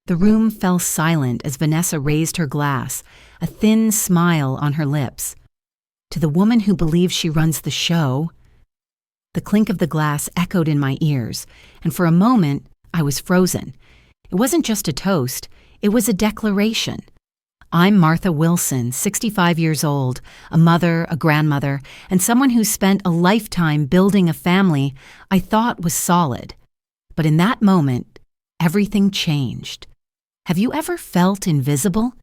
The room fell silent as Vanessa raised her glass, a thin smile on her lips. To the woman who believes she runs the show. The clink of the glass echoed in my ears, and for a moment, I was frozen. It wasn't just a toast, it was a declaration. I'm Martha Wilson, 65 years old, a mother, a grandmother, and someone who spent a lifetime building a family I thought was solid. But in that moment, everything changed. Have you ever felt invisible?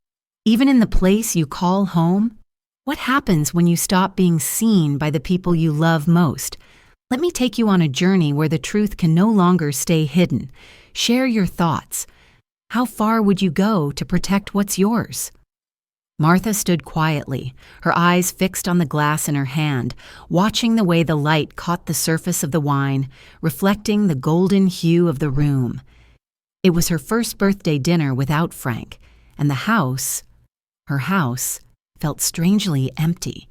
Even in the place you call home? What happens when you stop being seen by the people you love most? Let me take you on a journey where the truth can no longer stay hidden. Share your thoughts. How far would you go to protect what's yours? Martha stood quietly, her eyes fixed on the glass in her hand, watching the way the light caught the surface of the wine, reflecting the golden hue of the room. It was her first birthday dinner without Frank, and her house, felt strangely empty.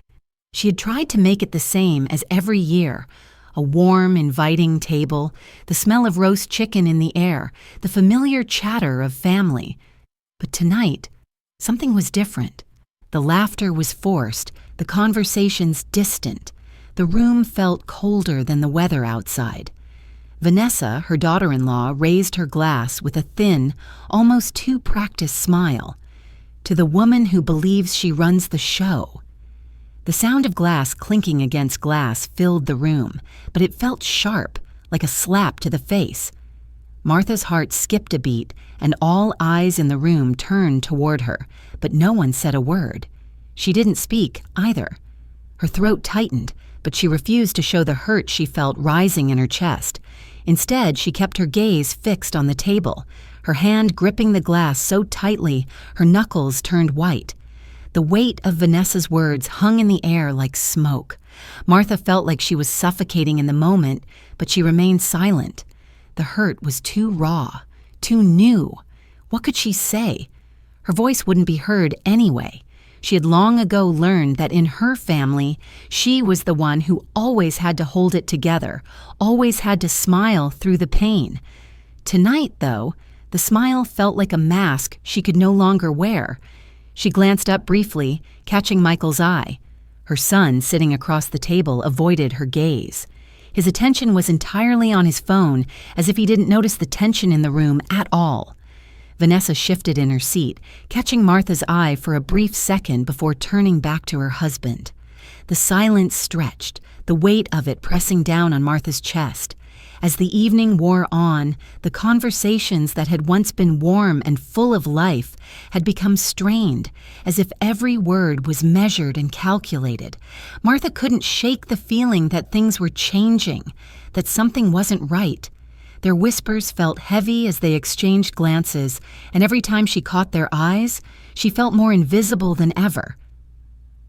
She had tried to make it the same as every year, a warm, inviting table, the smell of roast chicken in the air, the familiar chatter of family. But tonight, something was different. The laughter was forced, the conversations distant. The room felt colder than the weather outside. Vanessa, her daughter-in-law, raised her glass with a thin, almost too practiced smile. To the woman who believes she runs the show. The sound of glass clinking against glass filled the room, but it felt sharp, like a slap to the face. Martha's heart skipped a beat, and all eyes in the room turned toward her, but no one said a word. She didn't speak, either. Her throat tightened, but she refused to show the hurt she felt rising in her chest. Instead, she kept her gaze fixed on the table, her hand gripping the glass so tightly her knuckles turned white. The weight of Vanessa's words hung in the air like smoke. Martha felt like she was suffocating in the moment, but she remained silent. The hurt was too raw, too new. What could she say? Her voice wouldn't be heard anyway. She had long ago learned that in her family, she was the one who always had to hold it together, always had to smile through the pain. Tonight, though, the smile felt like a mask she could no longer wear. She glanced up briefly, catching Michael's eye. Her son, sitting across the table, avoided her gaze. His attention was entirely on his phone, as if he didn't notice the tension in the room at all. Vanessa shifted in her seat, catching Martha's eye for a brief second before turning back to her husband. The silence stretched, the weight of it pressing down on Martha's chest. As the evening wore on, the conversations that had once been warm and full of life had become strained, as if every word was measured and calculated. Martha couldn't shake the feeling that things were changing, that something wasn't right. Their whispers felt heavy as they exchanged glances, and every time she caught their eyes, she felt more invisible than ever.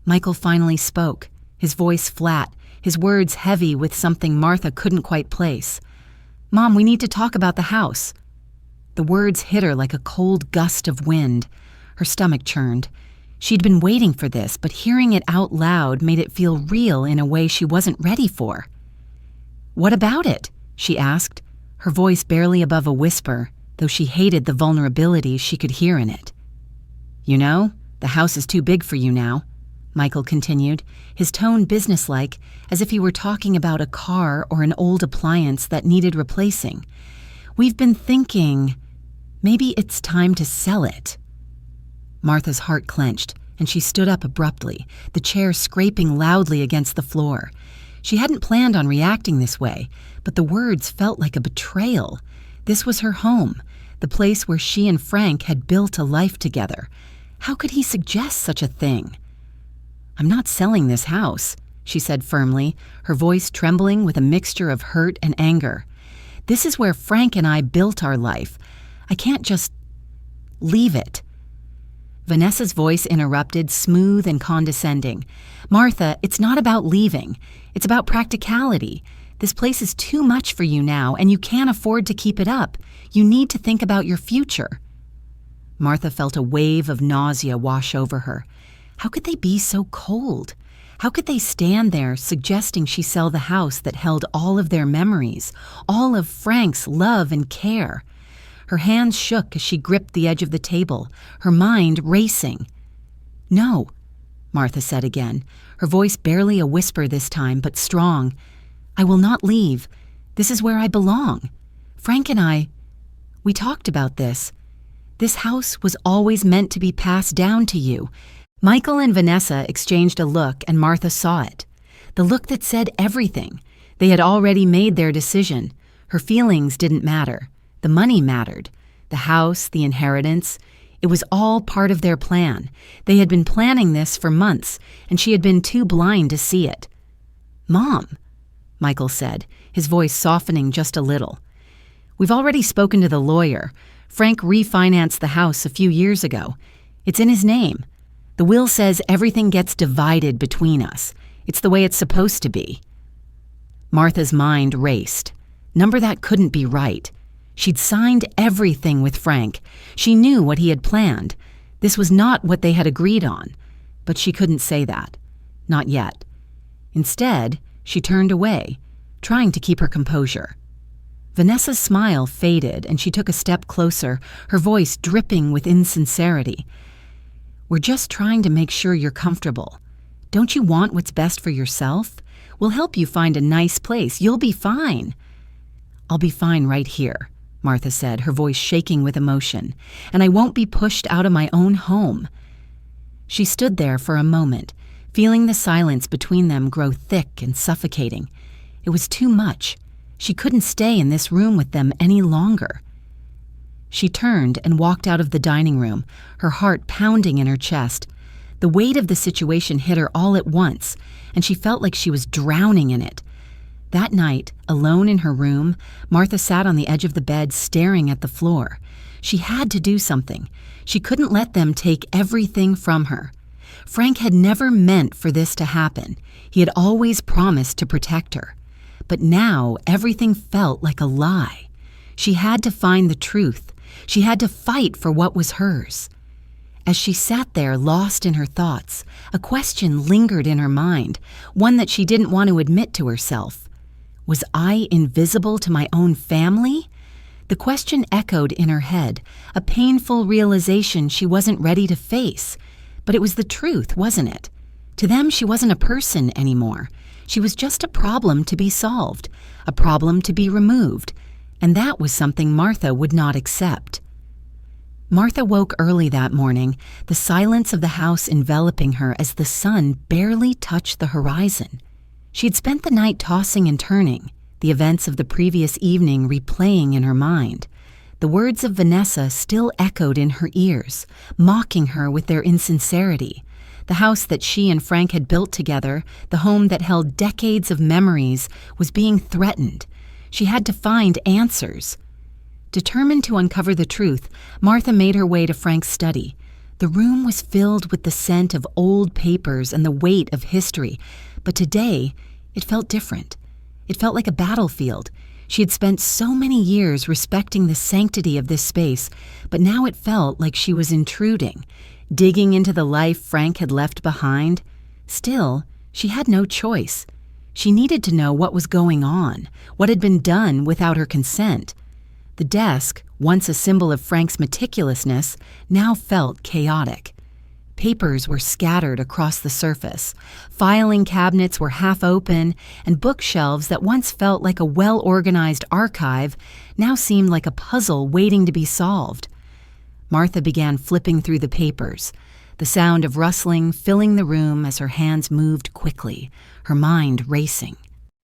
Michael finally spoke, his voice flat, his words heavy with something Martha couldn't quite place. "Mom, we need to talk about the house." The words hit her like a cold gust of wind. Her stomach churned. She'd been waiting for this, but hearing it out loud made it feel real in a way she wasn't ready for. "What about it?" she asked, her voice barely above a whisper, though she hated the vulnerability she could hear in it. "You know, the house is too big for you now," Michael continued, his tone businesslike, as if he were talking about a car or an old appliance that needed replacing. "We've been thinking, maybe it's time to sell it." Martha's heart clenched, and she stood up abruptly, the chair scraping loudly against the floor. She hadn't planned on reacting this way, but the words felt like a betrayal. This was her home, the place where she and Frank had built a life together. How could he suggest such a thing? "I'm not selling this house," she said firmly, her voice trembling with a mixture of hurt and anger. "This is where Frank and I built our life. I can't just leave it." Vanessa's voice interrupted, smooth and condescending. "Martha, it's not about leaving. It's about practicality. This place is too much for you now, and you can't afford to keep it up. You need to think about your future." Martha felt a wave of nausea wash over her. How could they be so cold? How could they stand there suggesting she sell the house that held all of their memories, all of Frank's love and care? Her hands shook as she gripped the edge of the table, her mind racing. "No," Martha said again, her voice barely a whisper this time, but strong. "I will not leave. This is where I belong. Frank and we talked about this. This house was always meant to be passed down to you." Michael and Vanessa exchanged a look, and Martha saw it. The look that said everything. They had already made their decision. Her feelings didn't matter. The money mattered. The house, the inheritance. It was all part of their plan. They had been planning this for months, and she had been too blind to see it. "Mom," Michael said, his voice softening just a little. "We've already spoken to the lawyer. Frank refinanced the house a few years ago. It's in his name. The will says everything gets divided between us. It's the way it's supposed to be." Martha's mind raced. Number that couldn't be right. She'd signed everything with Frank. She knew what he had planned. This was not what they had agreed on. But she couldn't say that. Not yet. Instead, she turned away, trying to keep her composure. Vanessa's smile faded, and she took a step closer, her voice dripping with insincerity. "We're just trying to make sure you're comfortable. Don't you want what's best for yourself? We'll help you find a nice place. You'll be fine." "I'll be fine right here," Martha said, her voice shaking with emotion, "and I won't be pushed out of my own home." She stood there for a moment, feeling the silence between them grow thick and suffocating. It was too much. She couldn't stay in this room with them any longer. She turned and walked out of the dining room, her heart pounding in her chest. The weight of the situation hit her all at once, and she felt like she was drowning in it. That night, alone in her room, Martha sat on the edge of the bed staring at the floor. She had to do something. She couldn't let them take everything from her. Frank had never meant for this to happen. He had always promised to protect her. But now everything felt like a lie. She had to find the truth. She had to fight for what was hers. As she sat there lost in her thoughts, a question lingered in her mind, one that she didn't want to admit to herself. Was I invisible to my own family? The question echoed in her head, a painful realization she wasn't ready to face. But it was the truth, wasn't it? To them, she wasn't a person anymore. She was just a problem to be solved, a problem to be removed, and that was something Martha would not accept. Martha woke early that morning, the silence of the house enveloping her as the sun barely touched the horizon. She'd spent the night tossing and turning, the events of the previous evening replaying in her mind. The words of Vanessa still echoed in her ears, mocking her with their insincerity. The house that she and Frank had built together, the home that held decades of memories, was being threatened. She had to find answers. Determined to uncover the truth, Martha made her way to Frank's study. The room was filled with the scent of old papers and the weight of history, but today it felt different. It felt like a battlefield. She had spent so many years respecting the sanctity of this space, but now it felt like she was intruding, digging into the life Frank had left behind. Still, she had no choice. She needed to know what was going on, what had been done without her consent. The desk, once a symbol of Frank's meticulousness, now felt chaotic. Papers were scattered across the surface. Filing cabinets were half open, and bookshelves that once felt like a well-organized archive now seemed like a puzzle waiting to be solved. Martha began flipping through the papers, the sound of rustling filling the room as her hands moved quickly, her mind racing.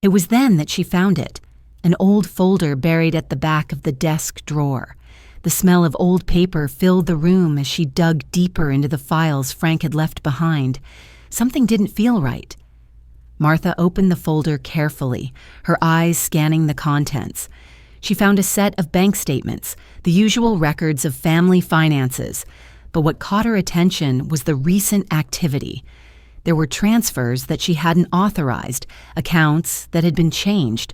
It was then that she found it, an old folder buried at the back of the desk drawer. The smell of old paper filled the room as she dug deeper into the files Frank had left behind. Something didn't feel right. Martha opened the folder carefully, her eyes scanning the contents. She found a set of bank statements, the usual records of family finances. But what caught her attention was the recent activity. There were transfers that she hadn't authorized, accounts that had been changed.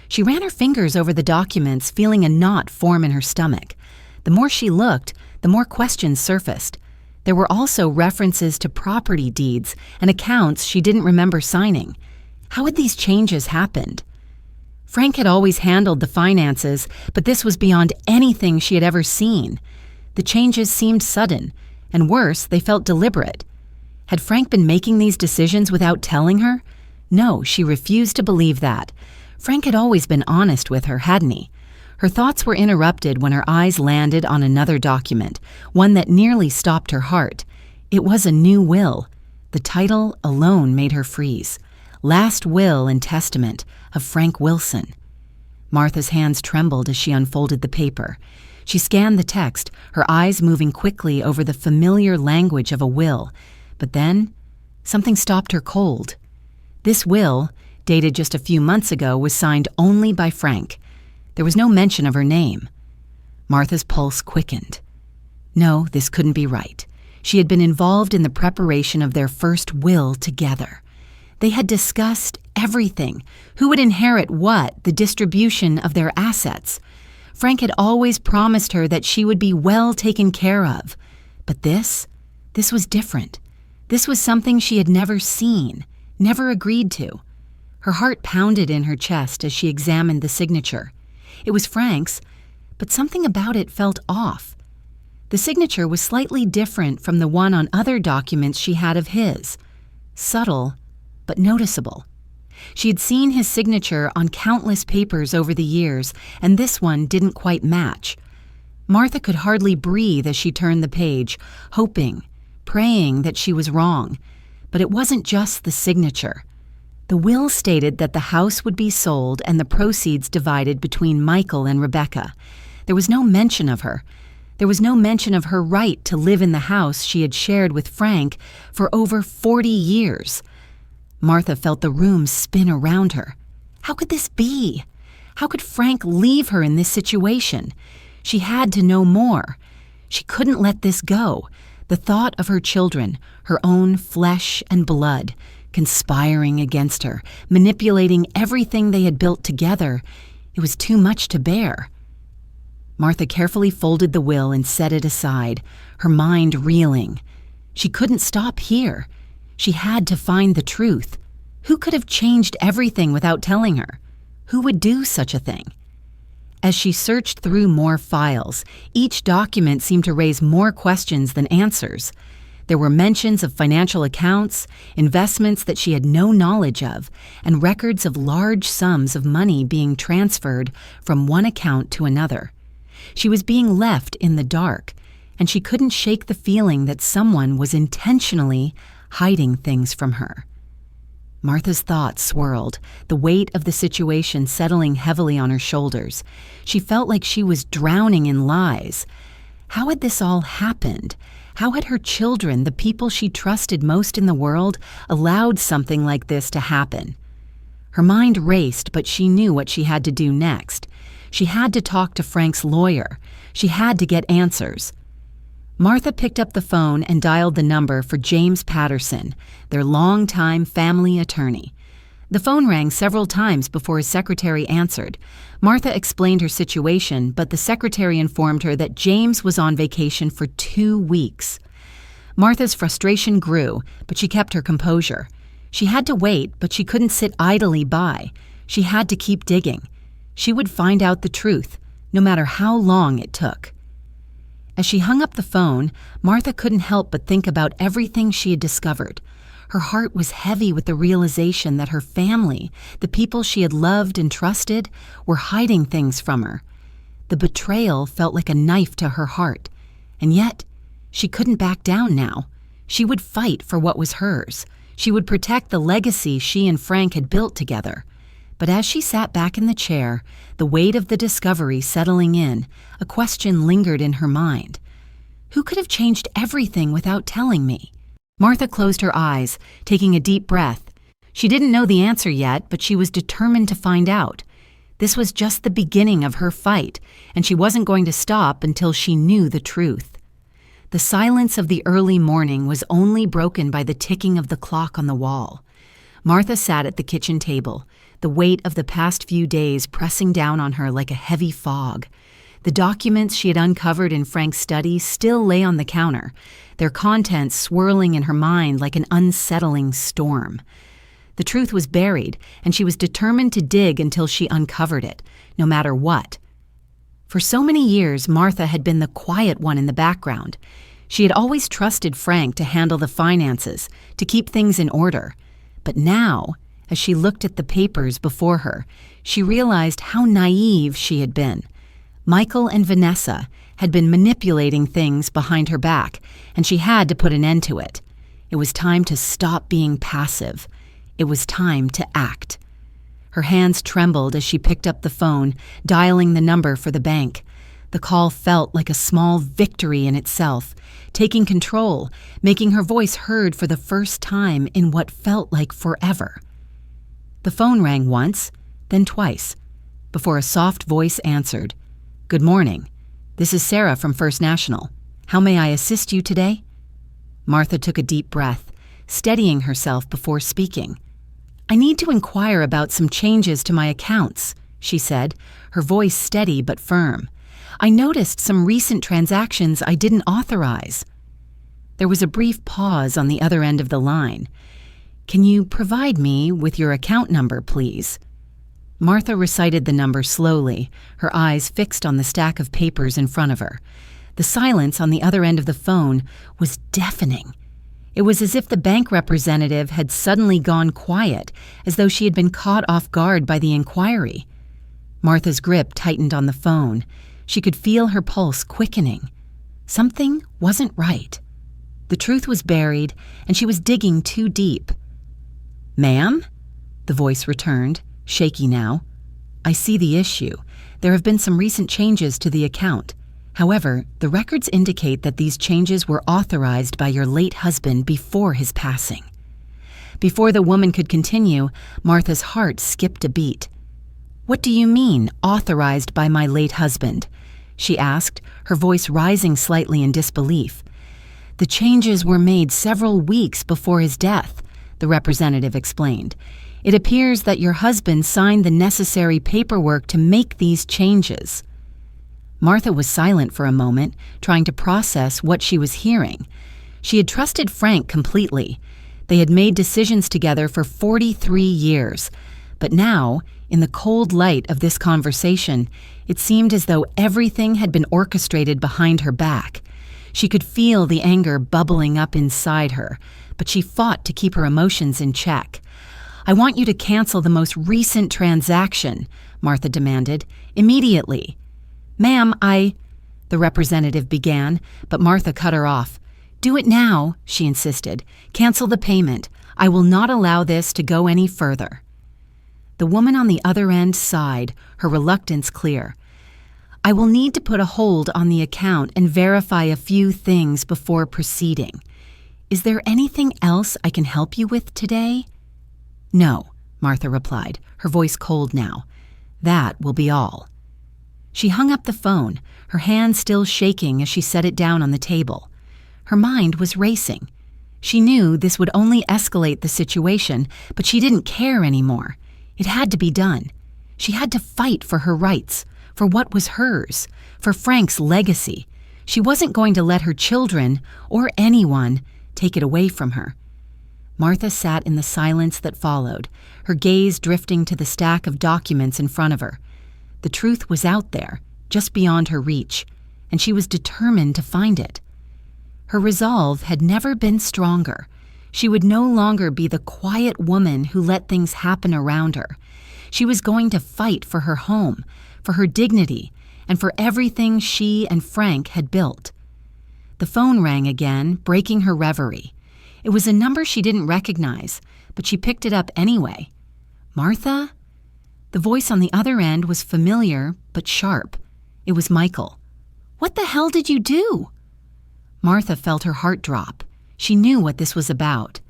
She ran her fingers over the documents, feeling a knot form in her stomach. The more she looked, the more questions surfaced. There were also references to property deeds and accounts she didn't remember signing. How had these changes happened? Frank had always handled the finances, but this was beyond anything she had ever seen. The changes seemed sudden, and worse, they felt deliberate. Had Frank been making these decisions without telling her? No, she refused to believe that. Frank had always been honest with her, hadn't he? Her thoughts were interrupted when her eyes landed on another document, one that nearly stopped her heart. It was a new will. The title alone made her freeze. Last Will and Testament of Frank Wilson. Martha's hands trembled as she unfolded the paper. She scanned the text, her eyes moving quickly over the familiar language of a will. But then, something stopped her cold. This will, dated just a few months ago, was signed only by Frank. There was no mention of her name. Martha's pulse quickened. No, this couldn't be right. She had been involved in the preparation of their first will together. They had discussed everything: who would inherit what, the distribution of their assets. Frank had always promised her that she would be well taken care of. But this was different. This was something she had never seen, never agreed to. Her heart pounded in her chest as she examined the signature. It was Frank's, but something about it felt off. The signature was slightly different from the one on other documents she had of his. Subtle, but noticeable. She had seen his signature on countless papers over the years, and this one didn't quite match. Martha could hardly breathe as she turned the page, hoping, praying that she was wrong. But it wasn't just the signature. The will stated that the house would be sold and the proceeds divided between Michael and Rebecca. There was no mention of her. There was no mention of her right to live in the house she had shared with Frank for over 40 years. Martha felt the room spin around her. How could this be? How could Frank leave her in this situation? She had to know more. She couldn't let this go. The thought of her children, her own flesh and blood, conspiring against her, manipulating everything they had built together, it was too much to bear. Martha carefully folded the will and set it aside, her mind reeling. She couldn't stop here. She had to find the truth. Who could have changed everything without telling her? Who would do such a thing? As she searched through more files, each document seemed to raise more questions than answers. There were mentions of financial accounts, investments that she had no knowledge of, and records of large sums of money being transferred from one account to another. She was being left in the dark, and she couldn't shake the feeling that someone was intentionally hiding things from her. Martha's thoughts swirled, the weight of the situation settling heavily on her shoulders. She felt like she was drowning in lies. How had this all happened? How had her children, the people she trusted most in the world, allowed something like this to happen? Her mind raced, but she knew what she had to do next. She had to talk to Frank's lawyer. She had to get answers. Martha picked up the phone and dialed the number for James Patterson, their longtime family attorney. The phone rang several times before his secretary answered. Martha explained her situation, but the secretary informed her that James was on vacation for 2 weeks. Martha's frustration grew, but she kept her composure. She had to wait, but she couldn't sit idly by. She had to keep digging. She would find out the truth, no matter how long it took. As she hung up the phone, Martha couldn't help but think about everything she had discovered. Her heart was heavy with the realization that her family, the people she had loved and trusted, were hiding things from her. The betrayal felt like a knife to her heart, and yet she couldn't back down now. She would fight for what was hers. She would protect the legacy she and Frank had built together. But as she sat back in the chair, the weight of the discovery settling in, a question lingered in her mind. Who could have changed everything without telling me? Martha closed her eyes, taking a deep breath. She didn't know the answer yet, but she was determined to find out. This was just the beginning of her fight, and she wasn't going to stop until she knew the truth. The silence of the early morning was only broken by the ticking of the clock on the wall. Martha sat at the kitchen table, the weight of the past few days pressing down on her like a heavy fog. The documents she had uncovered in Frank's study still lay on the counter, their contents swirling in her mind like an unsettling storm. The truth was buried, and she was determined to dig until she uncovered it, no matter what. For so many years, Martha had been the quiet one in the background. She had always trusted Frank to handle the finances, to keep things in order. But now, as she looked at the papers before her, she realized how naive she had been. Michael and Vanessa had been manipulating things behind her back, and she had to put an end to it. It was time to stop being passive. It was time to act. Her hands trembled as she picked up the phone, dialing the number for the bank. The call felt like a small victory in itself, taking control, making her voice heard for the first time in what felt like forever. The phone rang once, then twice, before a soft voice answered. "Good morning. This is Sarah from First National. How may I assist you today?" Martha took a deep breath, steadying herself before speaking. "I need to inquire about some changes to my accounts," she said, her voice steady but firm. "I noticed some recent transactions I didn't authorize." There was a brief pause on the other end of the line. "Can you provide me with your account number, please?" Martha recited the number slowly, her eyes fixed on the stack of papers in front of her. The silence on the other end of the phone was deafening. It was as if the bank representative had suddenly gone quiet, as though she had been caught off guard by the inquiry. Martha's grip tightened on the phone. She could feel her pulse quickening. Something wasn't right. The truth was buried, and she was digging too deep. "Ma'am?" The voice returned, shaky now. "I see the issue. There have been some recent changes to the account. However, the records indicate that these changes were authorized by your late husband before his passing." Before the woman could continue, Martha's heart skipped a beat. "What do you mean, authorized by my late husband?" she asked, her voice rising slightly in disbelief. "The changes were made several weeks before his death," the representative explained. "It appears that your husband signed the necessary paperwork to make these changes." Martha was silent for a moment, trying to process what she was hearing. She had trusted Frank completely. They had made decisions together for 43 years. But now, in the cold light of this conversation, it seemed as though everything had been orchestrated behind her back. She could feel the anger bubbling up inside her, but she fought to keep her emotions in check. "I want you to cancel the most recent transaction," Martha demanded, "immediately." "Ma'am, the representative began, but Martha cut her off. "Do it now," she insisted. "Cancel the payment. I will not allow this to go any further." The woman on the other end sighed, her reluctance clear. "I will need to put a hold on the account and verify a few things before proceeding. Is there anything else I can help you with today?" "No," Martha replied, her voice cold now. "That will be all." She hung up the phone, her hand still shaking as she set it down on the table. Her mind was racing. She knew this would only escalate the situation, but she didn't care anymore. It had to be done. She had to fight for her rights, for what was hers, for Frank's legacy. She wasn't going to let her children, or anyone, take it away from her. Martha sat in the silence that followed, her gaze drifting to the stack of documents in front of her. The truth was out there, just beyond her reach, and she was determined to find it. Her resolve had never been stronger. She would no longer be the quiet woman who let things happen around her. She was going to fight for her home, for her dignity, and for everything she and Frank had built. The phone rang again, breaking her reverie. It was a number she didn't recognize, but she picked it up anyway. "Martha?" The voice on the other end was familiar, but sharp. It was Michael. "What the hell did you do?" Martha felt her heart drop. She knew what this was about.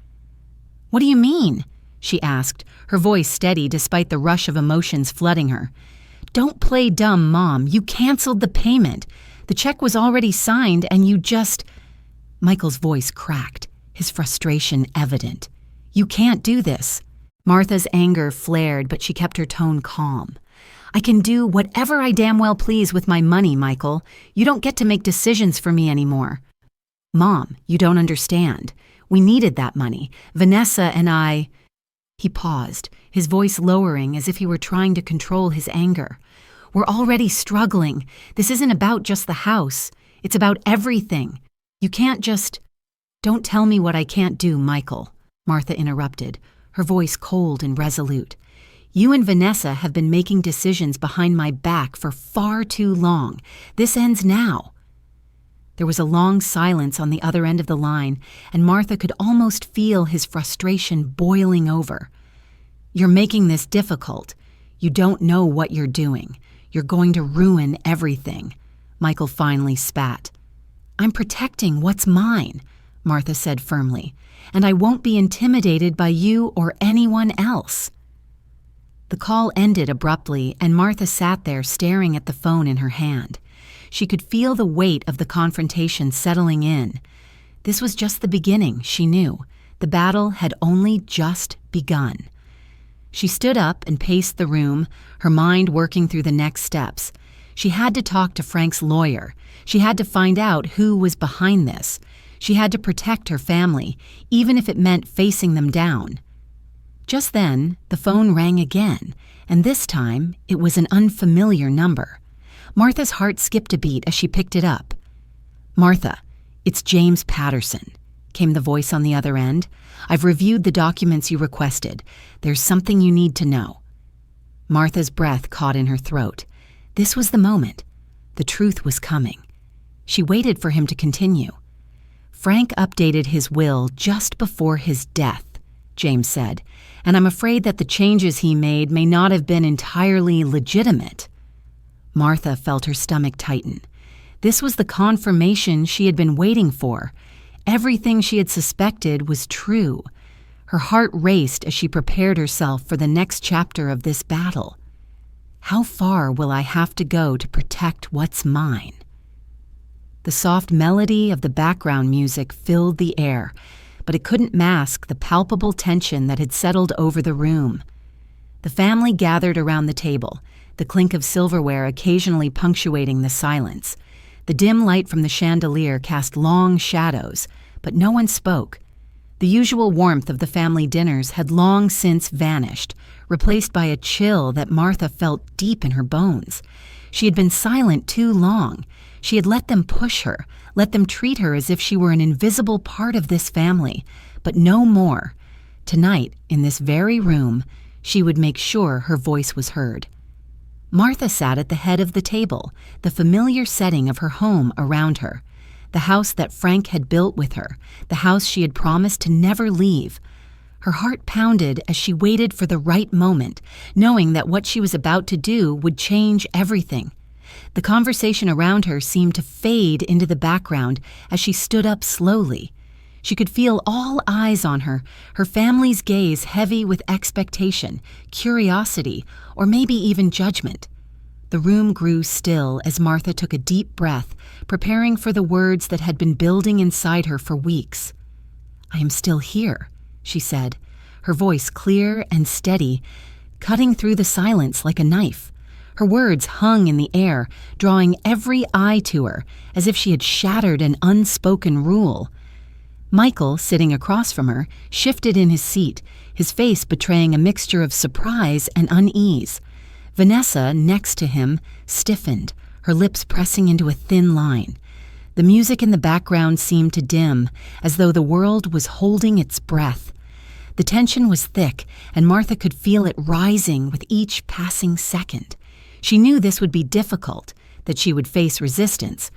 "What do you mean?" she asked, her voice steady despite the rush of emotions flooding her. "Don't play dumb, Mom. You canceled the payment. The check was already signed and you just—" Michael's voice cracked, his frustration evident. "You can't do this." Martha's anger flared, but she kept her tone calm. "I can do whatever I damn well please with my money, Michael. You don't get to make decisions for me anymore." "Mom, you don't understand. We needed that money. Vanessa and I—" He paused, his voice lowering as if he were trying to control his anger. "We're already struggling. This isn't about just the house. It's about everything. You can't just—" "Don't tell me what I can't do, Michael," Martha interrupted, her voice cold and resolute. "You and Vanessa have been making decisions behind my back for far too long. This ends now." There was a long silence on the other end of the line, and Martha could almost feel his frustration boiling over. "You're making this difficult. You don't know what you're doing. You're going to ruin everything," Michael finally spat. "I'm protecting what's mine," Martha said firmly, "and I won't be intimidated by you or anyone else." The call ended abruptly, and Martha sat there staring at the phone in her hand. She could feel the weight of the confrontation settling in. This was just the beginning, she knew. The battle had only just begun. She stood up and paced the room, her mind working through the next steps. She had to talk to Frank's lawyer. She had to find out who was behind this. She had to protect her family, even if it meant facing them down. Just then, the phone rang again, and this time it was an unfamiliar number. Martha's heart skipped a beat as she picked it up. "Martha, it's James Patterson," came the voice on the other end. "I've reviewed the documents you requested. There's something you need to know." Martha's breath caught in her throat. This was the moment. The truth was coming. She waited for him to continue. "Frank updated his will just before his death," James said, "and I'm afraid that the changes he made may not have been entirely legitimate." Martha felt her stomach tighten. This was the confirmation she had been waiting for. Everything she had suspected was true. Her heart raced as she prepared herself for the next chapter of this battle. How far will I have to go to protect what's mine? The soft melody of the background music filled the air, but it couldn't mask the palpable tension that had settled over the room. The family gathered around the table, the clink of silverware occasionally punctuating the silence. The dim light from the chandelier cast long shadows, but no one spoke. The usual warmth of the family dinners had long since vanished, replaced by a chill that Martha felt deep in her bones. She had been silent too long. She had let them push her, let them treat her as if she were an invisible part of this family, but no more. Tonight, in this very room, she would make sure her voice was heard. Martha sat at the head of the table, the familiar setting of her home around her. The house that Frank had built with her, the house she had promised to never leave. Her heart pounded as she waited for the right moment, knowing that what she was about to do would change everything. The conversation around her seemed to fade into the background as she stood up slowly. She could feel all eyes on her, her family's gaze heavy with expectation, curiosity, or maybe even judgment. The room grew still as Martha took a deep breath, preparing for the words that had been building inside her for weeks. "I am still here," she said, her voice clear and steady, cutting through the silence like a knife. Her words hung in the air, drawing every eye to her, as if she had shattered an unspoken rule. Michael, sitting across from her, shifted in his seat, his face betraying a mixture of surprise and unease. Vanessa, next to him, stiffened, her lips pressing into a thin line. The music in the background seemed to dim, as though the world was holding its breath. The tension was thick, and Martha could feel it rising with each passing second. She knew this would be difficult, that she would face resistance,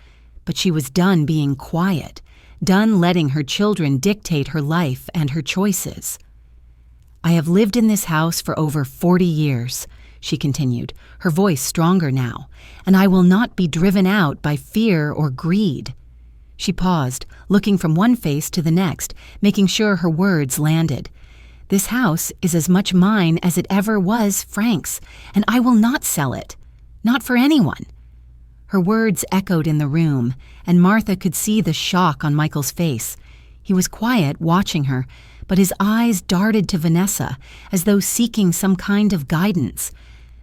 but she was done being quiet, done letting her children dictate her life and her choices. "I have lived in this house for over 40 years, she continued, her voice stronger now, "and I will not be driven out by fear or greed." She paused, looking from one face to the next, making sure her words landed. "This house is as much mine as it ever was Frank's, and I will not sell it. Not for anyone." Her words echoed in the room, and Martha could see the shock on Michael's face. He was quiet, watching her, but his eyes darted to Vanessa, as though seeking some kind of guidance.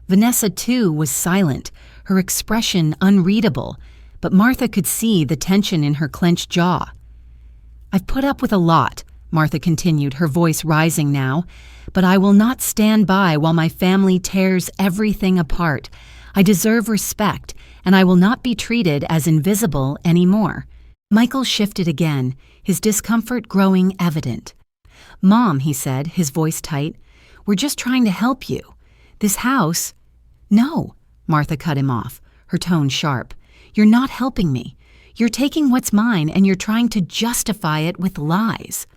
Vanessa, too, was silent, her expression unreadable, but Martha could see the tension in her clenched jaw. "I've put up with a lot," Martha continued, her voice rising now, "but I will not stand by while my family tears everything apart. I deserve respect, and I will not be treated as invisible anymore." Michael shifted again, his discomfort growing evident. "Mom," he said, his voice tight, "we're just trying to help you. This house—" "No," Martha cut him off, her tone sharp. "You're not helping me. You're taking what's mine and you're trying to justify it with lies."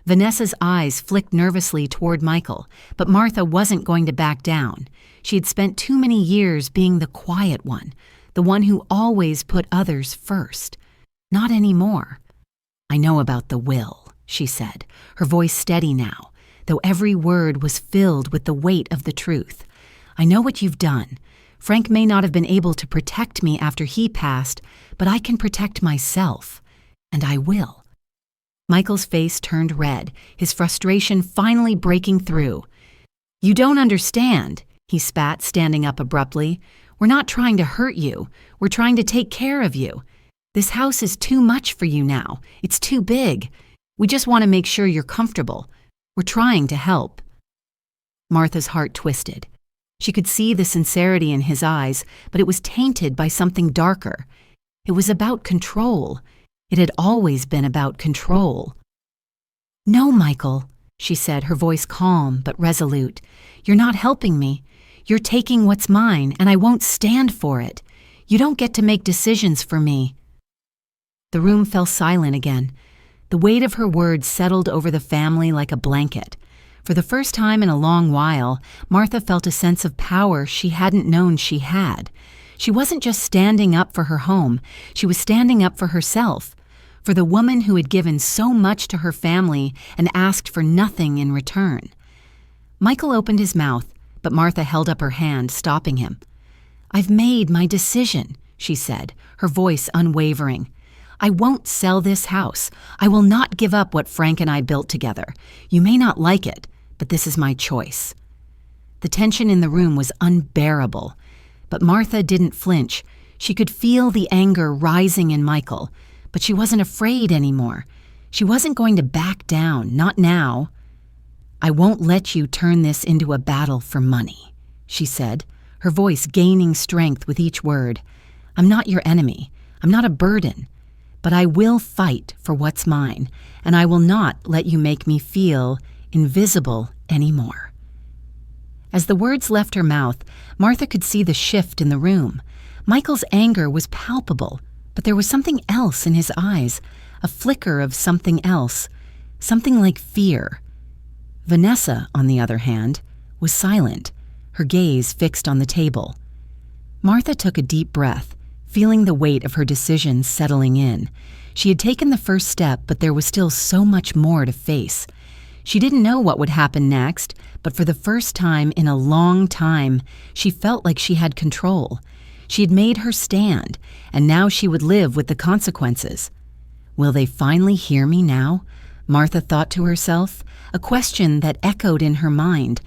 Vanessa's eyes flicked nervously toward Michael, but Martha wasn't going to back down. She had spent too many years being the quiet one, the one who always put others first. Not anymore. "I know about the will," she said, her voice steady now, though every word was filled with the weight of the truth. "I know what you've done. Frank may not have been able to protect me after he passed, but I can protect myself. And I will." Michael's face turned red, his frustration finally breaking through. "You don't understand," he spat, standing up abruptly. "We're not trying to hurt you. We're trying to take care of you. This house is too much for you now. It's too big. We just want to make sure you're comfortable. We're trying to help." Martha's heart twisted. She could see the sincerity in his eyes, but it was tainted by something darker. It was about control. It had always been about control. "No, Michael," she said, her voice calm but resolute. "You're not helping me. You're taking what's mine, and I won't stand for it. You don't get to make decisions for me." The room fell silent again. The weight of her words settled over the family like a blanket. For the first time in a long while, Martha felt a sense of power she hadn't known she had. She wasn't just standing up for her home, she was standing up for herself, for the woman who had given so much to her family and asked for nothing in return. Michael opened his mouth, but Martha held up her hand, stopping him. "I've made my decision," she said, her voice unwavering. "I won't sell this house. I will not give up what Frank and I built together. You may not like it, but this is my choice." The tension in the room was unbearable, but Martha didn't flinch. She could feel the anger rising in Michael, but she wasn't afraid anymore. She wasn't going to back down, not now. "I won't let you turn this into a battle for money," she said, her voice gaining strength with each word. "I'm not your enemy. I'm not a burden. But I will fight for what's mine, and I will not let you make me feel invisible anymore." As the words left her mouth, Martha could see the shift in the room. Michael's anger was palpable, but there was something else in his eyes, a flicker of something else, something like fear. Vanessa, on the other hand, was silent, her gaze fixed on the table. Martha took a deep breath, feeling the weight of her decision settling in. She had taken the first step, but there was still so much more to face. She didn't know what would happen next, but for the first time in a long time, she felt like she had control. She had made her stand, and now she would live with the consequences. "Will they finally hear me now?" Martha thought to herself, a question that echoed in her mind.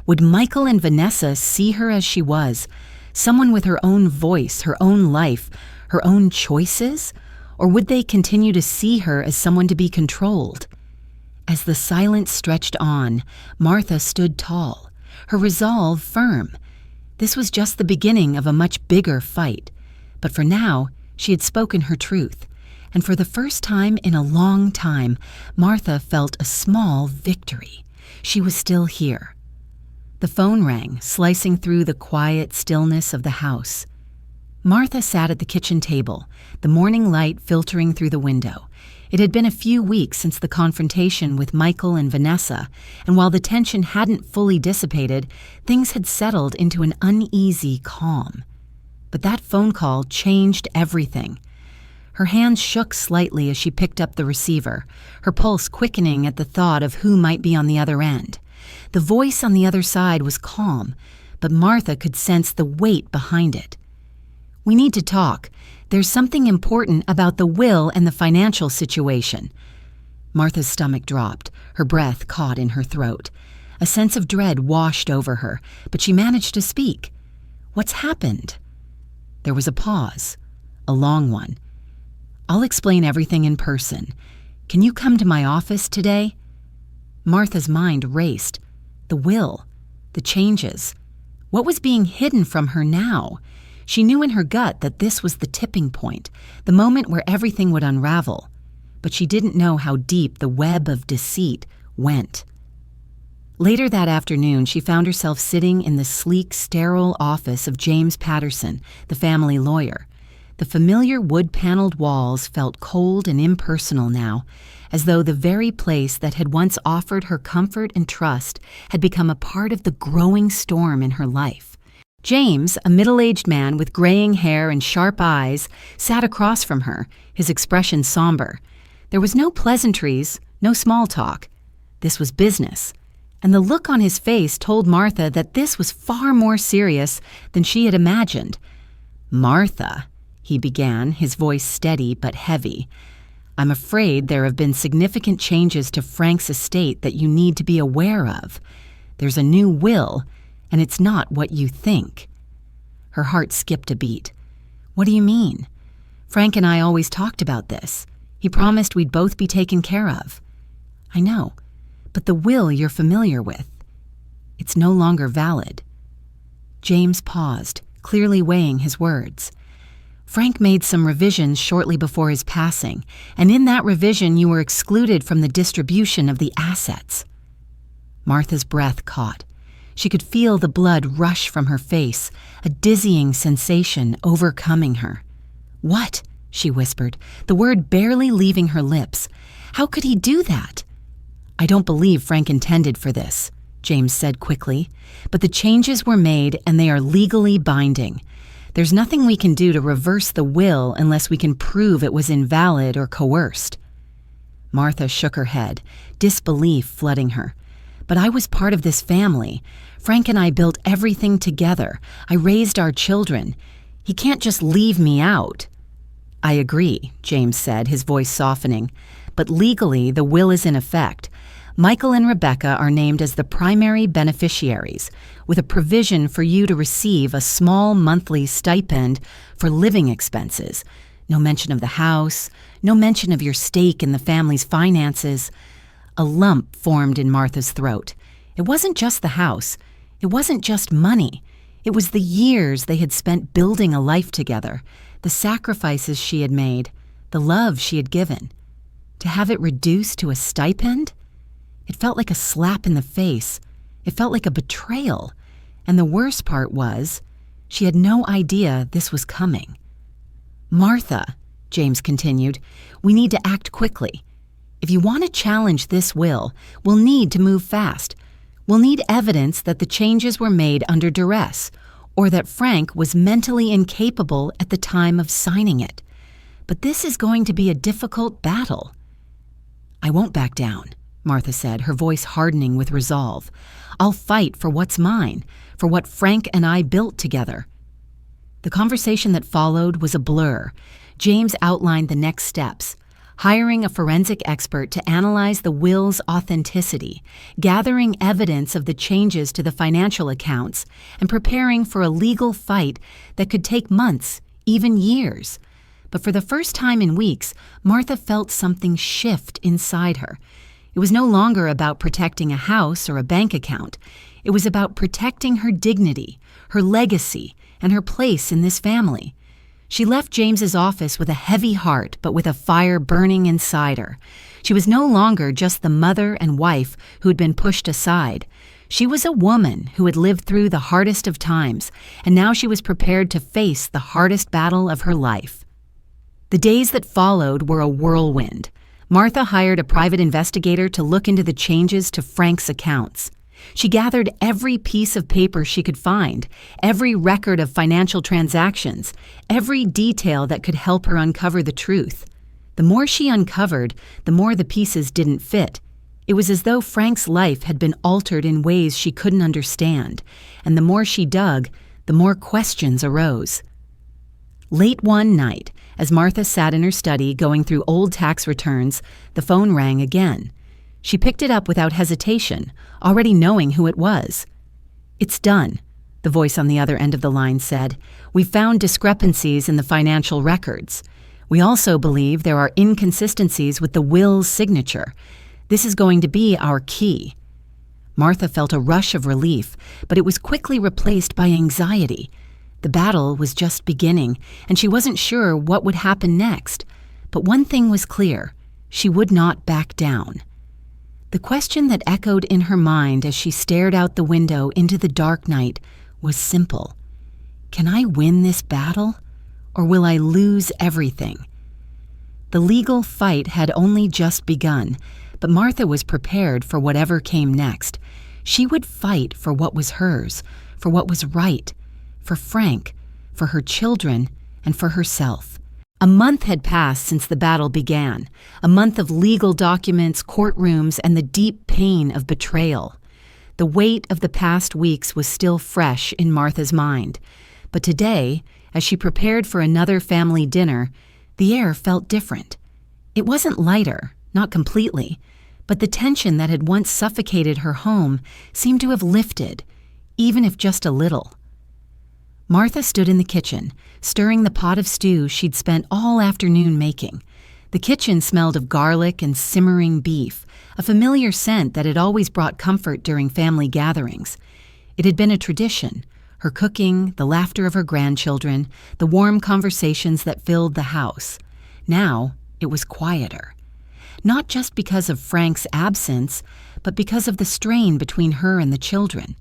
Would Michael and Vanessa see her as she was, someone with her own voice, her own life, her own choices? Or would they continue to see her as someone to be controlled? As the silence stretched on, Martha stood tall, her resolve firm. This was just the beginning of a much bigger fight. But for now, she had spoken her truth. And for the first time in a long time, Martha felt a small victory. She was still here. The phone rang, slicing through the quiet stillness of the house. Martha sat at the kitchen table, the morning light filtering through the window. It had been a few weeks since the confrontation with Michael and Vanessa, and while the tension hadn't fully dissipated, things had settled into an uneasy calm. But that phone call changed everything. Her hands shook slightly as she picked up the receiver, her pulse quickening at the thought of who might be on the other end. The voice on the other side was calm, but Martha could sense the weight behind it. "We need to talk. There's something important about the will and the financial situation." Martha's stomach dropped, her breath caught in her throat. A sense of dread washed over her, but she managed to speak. "What's happened?" There was a pause, a long one. "I'll explain everything in person. Can you come to my office today?" Martha's mind raced. The will, the changes. What was being hidden from her now? She knew in her gut that this was the tipping point, the moment where everything would unravel. But she didn't know how deep the web of deceit went. Later that afternoon, she found herself sitting in the sleek, sterile office of James Patterson, the family lawyer. The familiar wood-paneled walls felt cold and impersonal now, as though the very place that had once offered her comfort and trust had become a part of the growing storm in her life. James, a middle-aged man with graying hair and sharp eyes, sat across from her, his expression somber. There was no pleasantries, no small talk. This was business, and the look on his face told Martha that this was far more serious than she had imagined. "Martha," he began, his voice steady but heavy, "I'm afraid there have been significant changes to Frank's estate that you need to be aware of. There's a new will, and it's not what you think." Her heart skipped a beat. "What do you mean? Frank and I always talked about this. He promised we'd both be taken care of." "I know, but the will you're familiar with, it's no longer valid." James paused, clearly weighing his words. "Frank made some revisions shortly before his passing, and in that revision you were excluded from the distribution of the assets." Martha's breath caught. She could feel the blood rush from her face, a dizzying sensation overcoming her. "What?" she whispered, the word barely leaving her lips. "How could he do that?" "I don't believe Frank intended for this," James said quickly, "but the changes were made and they are legally binding. There's nothing we can do to reverse the will unless we can prove it was invalid or coerced." Martha shook her head, disbelief flooding her. "But I was part of this family. Frank and I built everything together. I raised our children. He can't just leave me out." "I agree," James said, his voice softening. "But legally, the will is in effect. Michael and Rebecca are named as the primary beneficiaries, with a provision for you to receive a small monthly stipend for living expenses. No mention of the house, no mention of your stake in the family's finances." A lump formed in Martha's throat. It wasn't just the house. It wasn't just money. It was the years they had spent building a life together, the sacrifices she had made, the love she had given. To have it reduced to a stipend? It felt like a slap in the face. It felt like a betrayal. And the worst part was, she had no idea this was coming. "Martha," James continued, "we need to act quickly. If you want to challenge this will, we'll need to move fast. We'll need evidence that the changes were made under duress, or that Frank was mentally incapable at the time of signing it. But this is going to be a difficult battle." "I won't back down," Martha said, her voice hardening with resolve. "I'll fight for what's mine, for what Frank and I built together." The conversation that followed was a blur. James outlined the next steps: hiring a forensic expert to analyze the will's authenticity, gathering evidence of the changes to the financial accounts, and preparing for a legal fight that could take months, even years. But for the first time in weeks, Martha felt something shift inside her. It was no longer about protecting a house or a bank account. It was about protecting her dignity, her legacy, and her place in this family. She left James's office with a heavy heart, but with a fire burning inside her. She was no longer just the mother and wife who had been pushed aside. She was a woman who had lived through the hardest of times, and now she was prepared to face the hardest battle of her life. The days that followed were a whirlwind. Martha hired a private investigator to look into the changes to Frank's accounts. She gathered every piece of paper she could find, every record of financial transactions, every detail that could help her uncover the truth. The more she uncovered, the more the pieces didn't fit. It was as though Frank's life had been altered in ways she couldn't understand, and the more she dug, the more questions arose. Late one night, as Martha sat in her study going through old tax returns, the phone rang again. She picked it up without hesitation, already knowing who it was. "It's done," the voice on the other end of the line said. "We found discrepancies in the financial records. We also believe there are inconsistencies with the will's signature. This is going to be our key." Martha felt a rush of relief, but it was quickly replaced by anxiety. The battle was just beginning, and she wasn't sure what would happen next. But one thing was clear: she would not back down. The question that echoed in her mind as she stared out the window into the dark night was simple. Can I win this battle, or will I lose everything? The legal fight had only just begun, but Martha was prepared for whatever came next. She would fight for what was hers, for what was right, for Frank, for her children, and for herself. A month had passed since the battle began, a month of legal documents, courtrooms, and the deep pain of betrayal. The weight of the past weeks was still fresh in Martha's mind, but today, as she prepared for another family dinner, the air felt different. It wasn't lighter, not completely, but the tension that had once suffocated her home seemed to have lifted, even if just a little. Martha stood in the kitchen, stirring the pot of stew she'd spent all afternoon making. The kitchen smelled of garlic and simmering beef, a familiar scent that had always brought comfort during family gatherings. It had been a tradition: her cooking, the laughter of her grandchildren, the warm conversations that filled the house. Now it was quieter. Not just because of Frank's absence, but because of the strain between her and the children.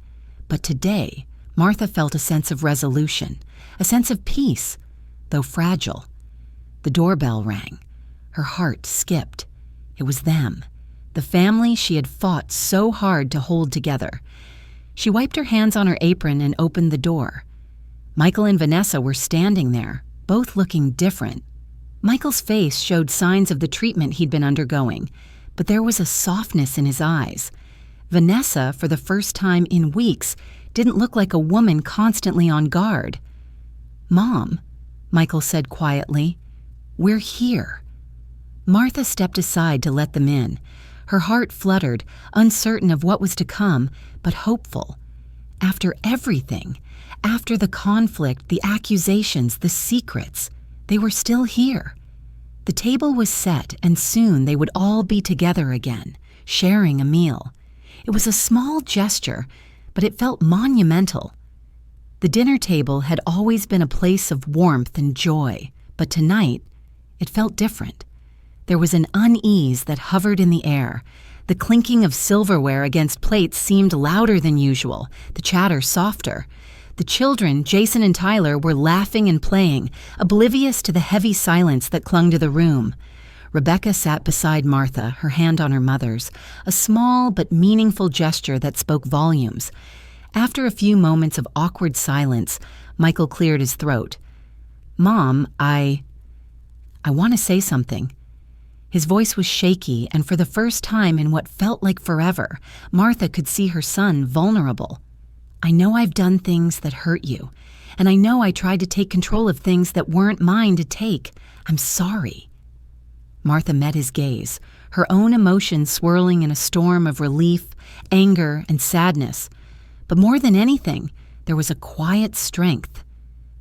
But today, Martha felt a sense of resolution, a sense of peace, though fragile. The doorbell rang. Her heart skipped. It was them, the family she had fought so hard to hold together. She wiped her hands on her apron and opened the door. Michael and Vanessa were standing there, both looking different. Michael's face showed signs of the treatment he'd been undergoing, but there was a softness in his eyes. Vanessa, for the first time in weeks, didn't look like a woman constantly on guard. "Mom," Michael said quietly, "we're here." Martha stepped aside to let them in. Her heart fluttered, uncertain of what was to come, but hopeful. After everything, after the conflict, the accusations, the secrets, they were still here. The table was set, and soon they would all be together again, sharing a meal. It was a small gesture, but it felt monumental. The dinner table had always been a place of warmth and joy, but tonight it felt different. There was an unease that hovered in the air. The clinking of silverware against plates seemed louder than usual, the chatter softer. The children, Jason and Tyler, were laughing and playing, oblivious to the heavy silence that clung to the room. Rebecca sat beside Martha, her hand on her mother's, a small but meaningful gesture that spoke volumes. After a few moments of awkward silence, Michael cleared his throat. "Mom, I want to say something." His voice was shaky, and for the first time in what felt like forever, Martha could see her son vulnerable. "I know I've done things that hurt you, and I know I tried to take control of things that weren't mine to take. I'm sorry." Martha met his gaze, her own emotions swirling in a storm of relief, anger, and sadness. But more than anything, there was a quiet strength.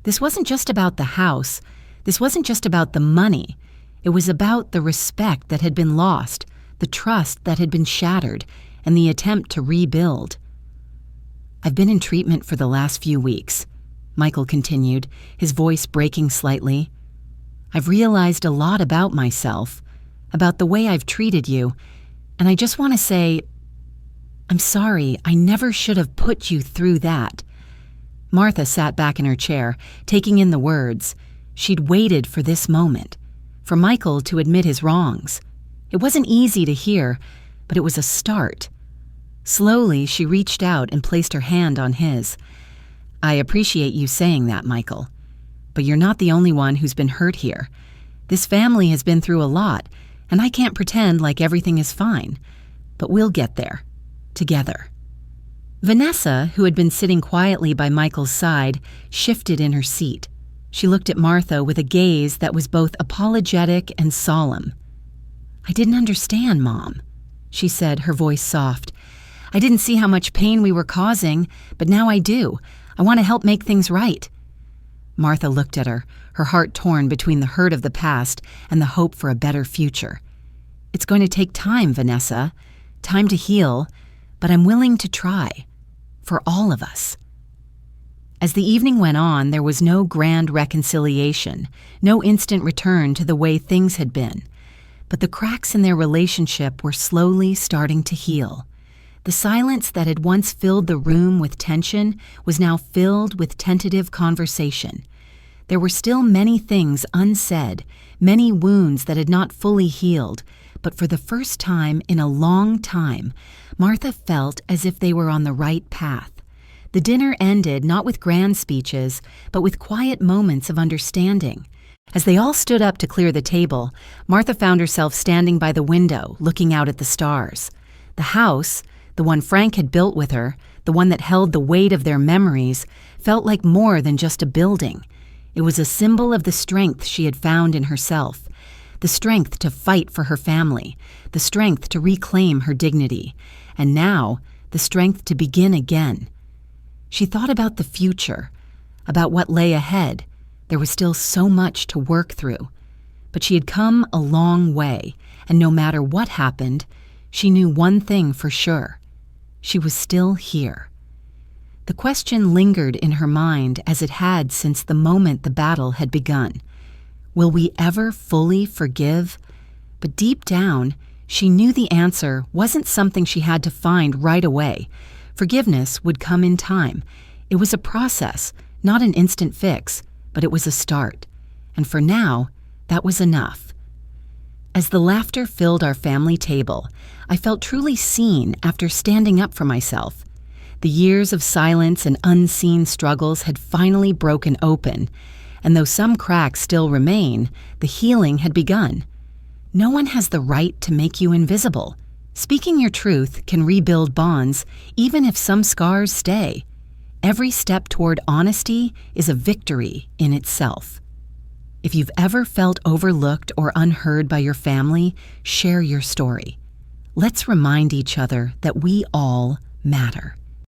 This wasn't just about the house. This wasn't just about the money. It was about the respect that had been lost, the trust that had been shattered, and the attempt to rebuild. "I've been in treatment for the last few weeks," Michael continued, his voice breaking slightly. "I've realized a lot about myself, about the way I've treated you, and I just want to say, I'm sorry, I never should have put you through that." Martha sat back in her chair, taking in the words. She'd waited for this moment, for Michael to admit his wrongs. It wasn't easy to hear, but it was a start. Slowly, she reached out and placed her hand on his. "I appreciate you saying that, Michael. But you're not the only one who's been hurt here. This family has been through a lot, and I can't pretend like everything is fine. But we'll get there. Together." Vanessa, who had been sitting quietly by Michael's side, shifted in her seat. She looked at Martha with a gaze that was both apologetic and solemn. "I didn't understand, Mom," she said, her voice soft. "I didn't see how much pain we were causing, but now I do. I want to help make things right." Martha looked at her, her heart torn between the hurt of the past and the hope for a better future. It's going to take time, Vanessa. Time to heal, but I'm willing to try. For all of us. As the evening went on, there was no grand reconciliation, no instant return to the way things had been. But the cracks in their relationship were slowly starting to heal. The silence that had once filled the room with tension was now filled with tentative conversation. There were still many things unsaid, many wounds that had not fully healed, but for the first time in a long time, Martha felt as if they were on the right path. The dinner ended not with grand speeches, but with quiet moments of understanding. As they all stood up to clear the table, Martha found herself standing by the window, looking out at the stars. The house, the one Frank had built with her, the one that held the weight of their memories, felt like more than just a building. It was a symbol of the strength she had found in herself, the strength to fight for her family, the strength to reclaim her dignity, and now the strength to begin again. She thought about the future, about what lay ahead. There was still so much to work through. But she had come a long way, and no matter what happened, she knew one thing for sure. She was still here. The question lingered in her mind as it had since the moment the battle had begun. Will we ever fully forgive? But deep down, she knew the answer wasn't something she had to find right away. Forgiveness would come in time. It was a process, not an instant fix, but it was a start. And for now, that was enough. As the laughter filled our family table, I felt truly seen after standing up for myself. The years of silence and unseen struggles had finally broken open, and though some cracks still remain, the healing had begun. No one has the right to make you invisible. Speaking your truth can rebuild bonds, even if some scars stay. Every step toward honesty is a victory in itself. If you've ever felt overlooked or unheard by your family, share your story. Let's remind each other that we all matter.